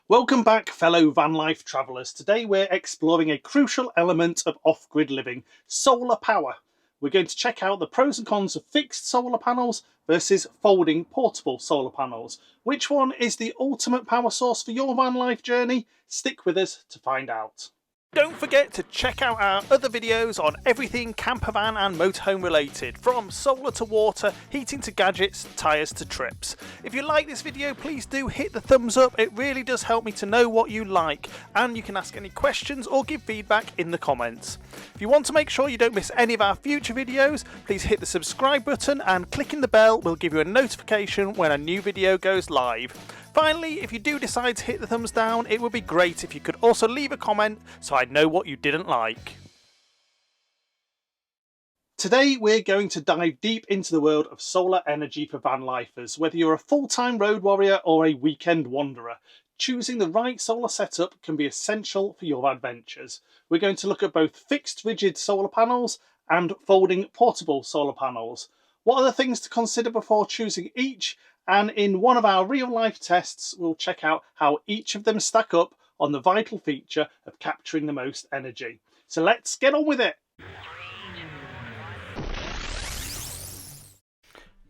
Welcome back, fellow Vanlife travellers. Today we're exploring a crucial element of off-grid living, solar power. We're going to check out the pros and cons of fixed solar panels versus folding portable solar panels. Which one is the ultimate power source for your van life journey? Stick with us to find out. Don't forget to check out our other videos on everything campervan and motorhome related, from solar to water, heating to gadgets, tyres to trips. If you like this video, please do hit the thumbs up. It really does help me to know what you like, and you can ask any questions or give feedback in the comments. If you want to make sure you don't miss any of our future videos, please hit the subscribe button, and clicking the bell will give you a notification when a new video goes live. Finally, if you do decide to hit the thumbs down, it would be great if you could also leave a comment so I know what you didn't like. Today we're going to dive deep into the world of solar energy for van lifers. Whether you're a full-time road warrior or a weekend wanderer, choosing the right solar setup can be essential for your adventures. We're going to look at both fixed rigid solar panels and folding portable solar panels. What are the things to consider before choosing each? And in one of our real-life tests, we'll check out how each of them stack up on the vital feature of capturing the most energy. So let's get on with it!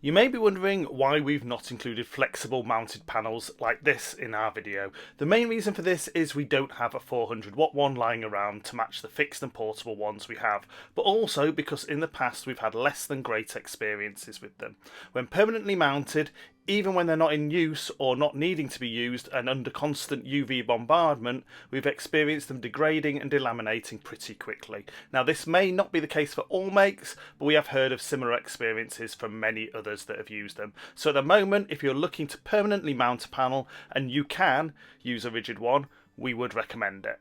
You may be wondering why we've not included flexible mounted panels like this in our video. The main reason for this is we don't have a 400 watt one lying around to match the fixed and portable ones we have, but also because in the past we've had less than great experiences with them. When permanently mounted, even when they're not in use or not needing to be used and under constant UV bombardment, we've experienced them degrading and delaminating pretty quickly. Now, this may not be the case for all makes, but we have heard of similar experiences from many others that have used them. So at the moment, if you're looking to permanently mount a panel and you can use a rigid one, we would recommend it.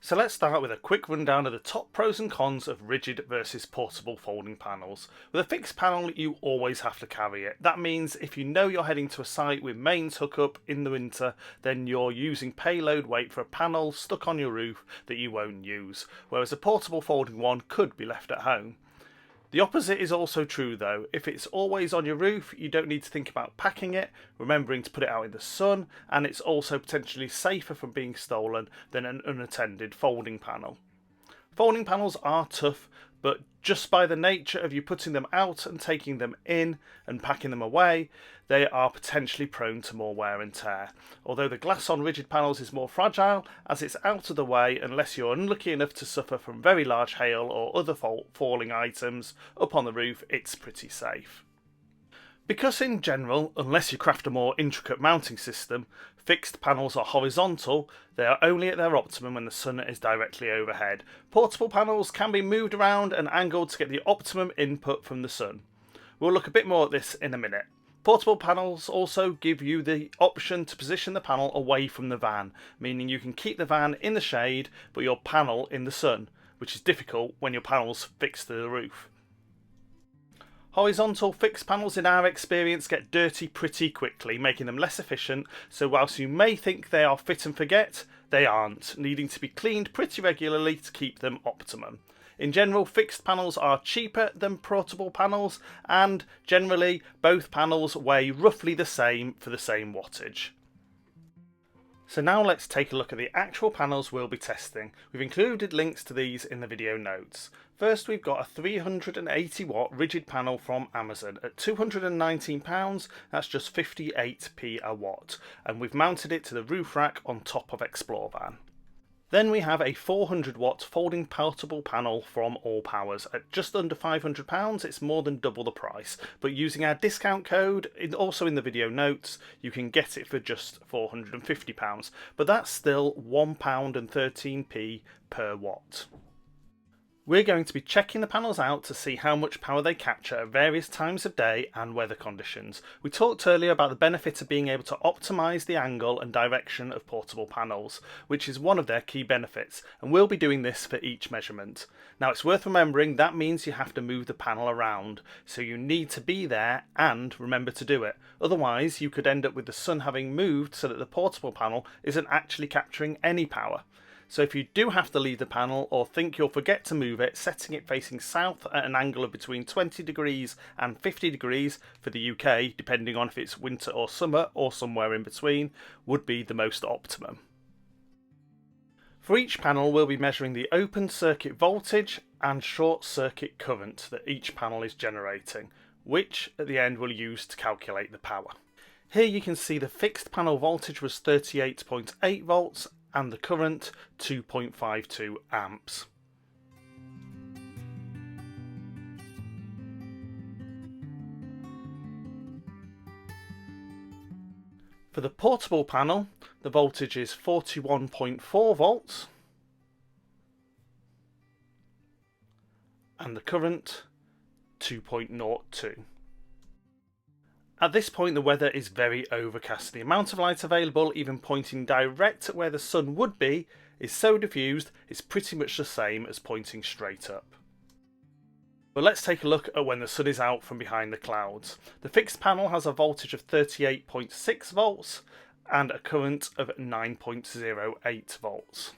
So let's start with a quick rundown of the top pros and cons of rigid versus portable folding panels. With a fixed panel, you always have to carry it. That means if you know you're heading to a site with mains hookup in the winter, then you're using payload weight for a panel stuck on your roof that you won't use, whereas a portable folding one could be left at home. The opposite is also true though. If it's always on your roof, you don't need to think about packing it, remembering to put it out in the sun, and it's also potentially safer from being stolen than an unattended folding panel. Folding panels are tough, but just by the nature of you putting them out and taking them in and packing them away, they are potentially prone to more wear and tear. Although the glass on rigid panels is more fragile, as it's out of the way unless you're unlucky enough to suffer from very large hail or other falling items up on the roof, it's pretty safe. Because in general, unless you craft a more intricate mounting system, fixed panels are horizontal, they are only at their optimum when the sun is directly overhead. Portable panels can be moved around and angled to get the optimum input from the sun. We'll look a bit more at this in a minute. Portable panels also give you the option to position the panel away from the van, meaning you can keep the van in the shade but your panel in the sun, which is difficult when your panel's fixed to the roof. Horizontal fixed panels in our experience get dirty pretty quickly, making them less efficient, so whilst you may think they are fit and forget, they aren't, needing to be cleaned pretty regularly to keep them optimum. In general, fixed panels are cheaper than portable panels, and generally both panels weigh roughly the same for the same wattage. So now let's take a look at the actual panels we'll be testing. We've included links to these in the video notes. First, we've got a 380 watt rigid panel from Amazon at £219, that's just 58p a watt, and we've mounted it to the roof rack on top of Explorevan. Then we have a 400 watt folding portable panel from All Powers at just under £500. It's more than double the price, but using our discount code, also in the video notes, you can get it for just £450, but that's still £1.13 per watt. We're going to be checking the panels out to see how much power they capture at various times of day and weather conditions. We talked earlier about the benefit of being able to optimise the angle and direction of portable panels, which is one of their key benefits, and we'll be doing this for each measurement. Now, it's worth remembering that means you have to move the panel around, so you need to be there and remember to do it. Otherwise, you could end up with the sun having moved so that the portable panel isn't actually capturing any power. So if you do have to leave the panel or think you'll forget to move it, setting it facing south at an angle of between 20 degrees and 50 degrees for the UK, depending on if it's winter or summer or somewhere in between, would be the most optimum. For each panel we'll be measuring the open circuit voltage and short circuit current that each panel is generating, which at the end we'll use to calculate the power. Here you can see the fixed panel voltage was 38.8 volts and the current 2.52 amps. For the portable panel, the voltage is 41.4 volts and the current 2.02. At this point the weather is very overcast. The amount of light available, even pointing direct at where the sun would be, is so diffused it's pretty much the same as pointing straight up. But let's take a look at when the sun is out from behind the clouds. The fixed panel has a voltage of 38.6 volts and a current of 9.08 volts.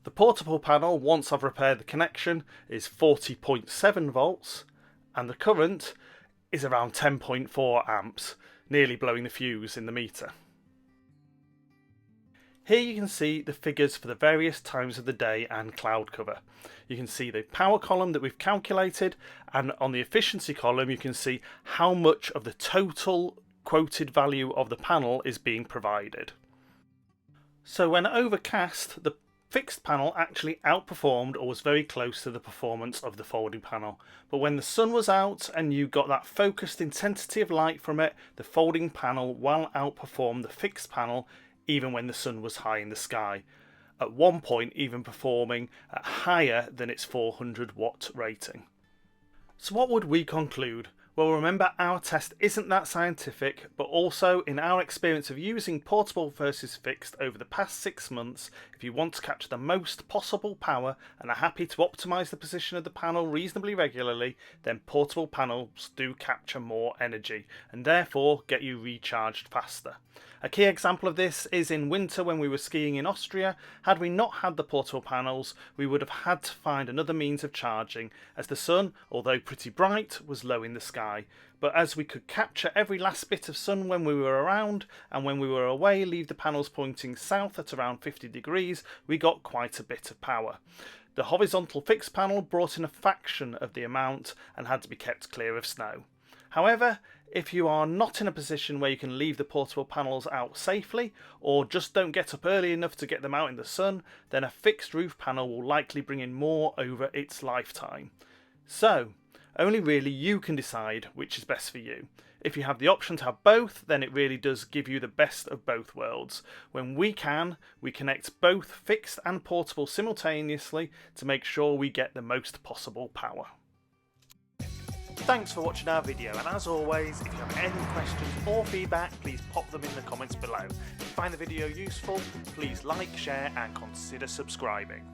The portable panel, once I've repaired the connection, is 40.7 volts and the current is around 10.4 amps, nearly blowing the fuse in the meter. Here you can see the figures for the various times of the day and cloud cover. You can see the power column that we've calculated, and on the efficiency column you can see how much of the total quoted value of the panel is being provided. So when overcast, the fixed panel actually outperformed or was very close to the performance of the folding panel. But when the sun was out and you got that focused intensity of light from it, the folding panel well outperformed the fixed panel even when the sun was high in the sky. At one point even performing at higher than its 400 watt rating. So what would we conclude? Well, remember, our test isn't that scientific, but also in our experience of using portable versus fixed over the past 6 months, if you want to capture the most possible power and are happy to optimise the position of the panel reasonably regularly, then portable panels do capture more energy and therefore get you recharged faster. A key example of this is in winter when we were skiing in Austria. Had we not had the portable panels, we would have had to find another means of charging, as the sun, although pretty bright, was low in the sky. But as we could capture every last bit of sun when we were around, and when we were away leave the panels pointing south at around 50 degrees, we got quite a bit of power. The horizontal fixed panel brought in a fraction of the amount and had to be kept clear of snow. However, if you are not in a position where you can leave the portable panels out safely, or just don't get up early enough to get them out in the sun, then a fixed roof panel will likely bring in more over its lifetime. So, only really you can decide which is best for you. If you have the option to have both, then it really does give you the best of both worlds. When we can, we connect both fixed and portable simultaneously to make sure we get the most possible power. Thanks for watching our video, and as always, if you have any questions or feedback, please pop them in the comments below. If you find the video useful, please like, share and consider subscribing.